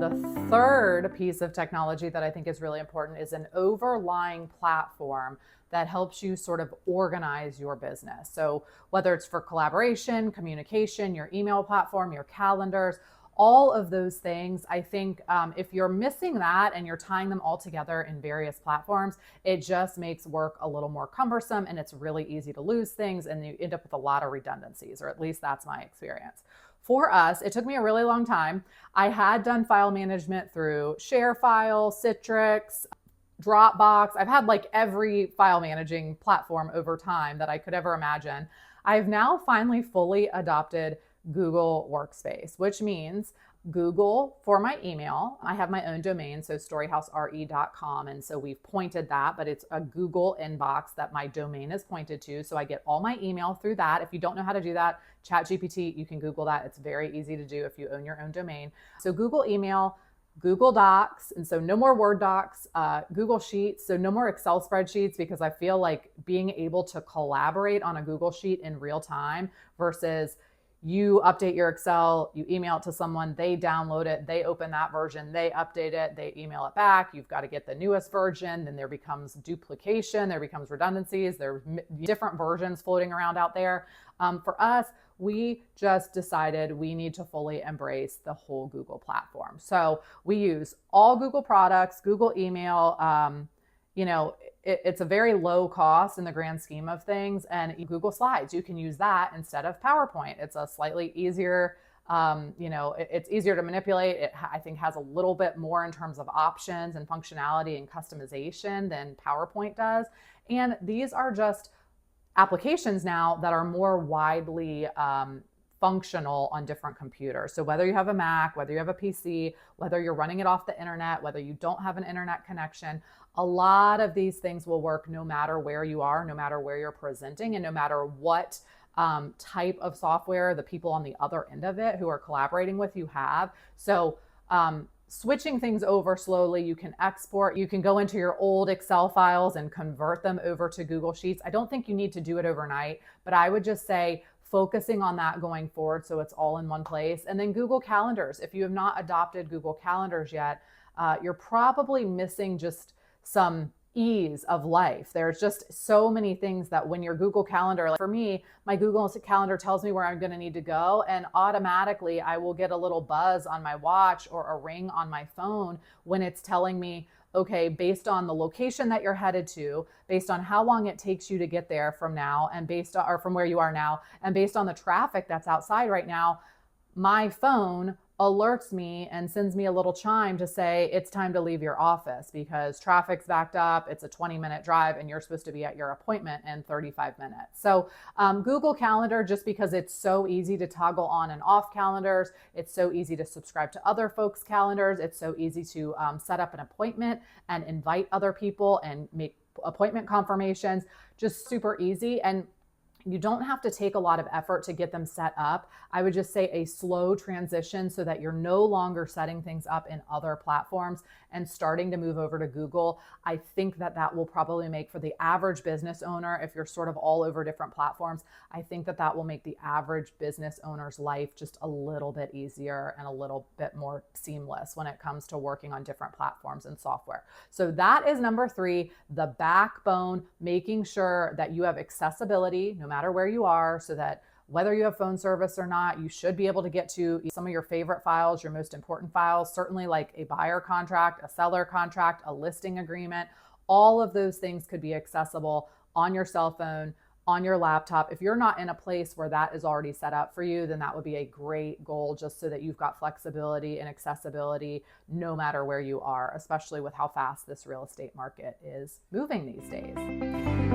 The third piece of technology that I think is really important is an overlying platform that helps you sort of organize your business. So whether it's for collaboration, communication, your email platform, your calendars, all of those things, I think if you're missing that and you're tying them all together in various platforms, it just makes work a little more cumbersome and it's really easy to lose things and you end up with a lot of redundancies, or at least that's my experience. For us, it took me a really long time. I had done file management through ShareFile, Citrix, Dropbox. I've had like every file managing platform over time that I could ever imagine. I've now finally fully adopted Google Workspace, which means Google for my email. I have my own domain, so storyhousere.com. And so we've pointed that, but it's a Google inbox that my domain is pointed to. So I get all my email through that. If you don't know how to do that, ChatGPT, you can Google that. It's very easy to do if you own your own domain. So Google email, Google Docs, and so no more Word docs, Google Sheets, so no more Excel spreadsheets, because I feel like being able to collaborate on a Google Sheet in real time versus you update your Excel, you email it to someone, they download it, they open that version, they update it, they email it back, you've got to get the newest version, then there becomes duplication, there becomes redundancies, there's different versions floating around out there. For us, we just decided we need to fully embrace the whole Google platform. So we use all Google products, Google email, it's a very low cost in the grand scheme of things. And Google Slides, you can use that instead of PowerPoint. It's a slightly easier, it's easier to manipulate. It, I think, has a little bit more in terms of options and functionality and customization than PowerPoint does. And these are just applications now that are more widely functional on different computers. So whether you have a Mac, whether you have a PC, whether you're running it off the internet, whether you don't have an internet connection, a lot of these things will work no matter where you are, no matter where you're presenting, and no matter what type of software the people on the other end of it who are collaborating with you have. So switching things over slowly, you can export, you can go into your old Excel files and convert them over to Google Sheets. I don't think you need to do it overnight, but I would just say focusing on that going forward so it's all in one place. And then Google Calendars. If you have not adopted Google Calendars yet, you're probably missing just some ease of life. There's just so many things that when your Google Calendar, like for me, my Google Calendar tells me where I'm going to need to go, and automatically I will get a little buzz on my watch or a ring on my phone when it's telling me, okay, based on the location that you're headed to, based on how long it takes you to get there from now, and based on, or from where you are now, and based on the traffic that's outside right now, my phone alerts me and sends me a little chime to say it's time to leave your office because traffic's backed up, it's a 20-minute drive, and you're supposed to be at your appointment in 35 minutes. So Google Calendar, just because it's so easy to toggle on and off calendars, it's so easy to subscribe to other folks' calendars, it's so easy to set up an appointment and invite other people and make appointment confirmations, just super easy. And you don't have to take a lot of effort to get them set up. I would just say a slow transition so that you're no longer setting things up in other platforms and starting to move over to Google. I think that that will probably make, for the average business owner, if you're sort of all over different platforms, I think that that will make the average business owner's life just a little bit easier and a little bit more seamless when it comes to working on different platforms and software. So that is number 3, the backbone, making sure that you have accessibility no matter where you are, so that whether you have phone service or not, you should be able to get to some of your favorite files, your most important files, certainly like a buyer contract, a seller contract, a listing agreement. All of those things could be accessible on your cell phone, on your laptop. If you're not in a place where that is already set up for you, then that would be a great goal, just so that you've got flexibility and accessibility no matter where you are, especially with how fast this real estate market is moving these days.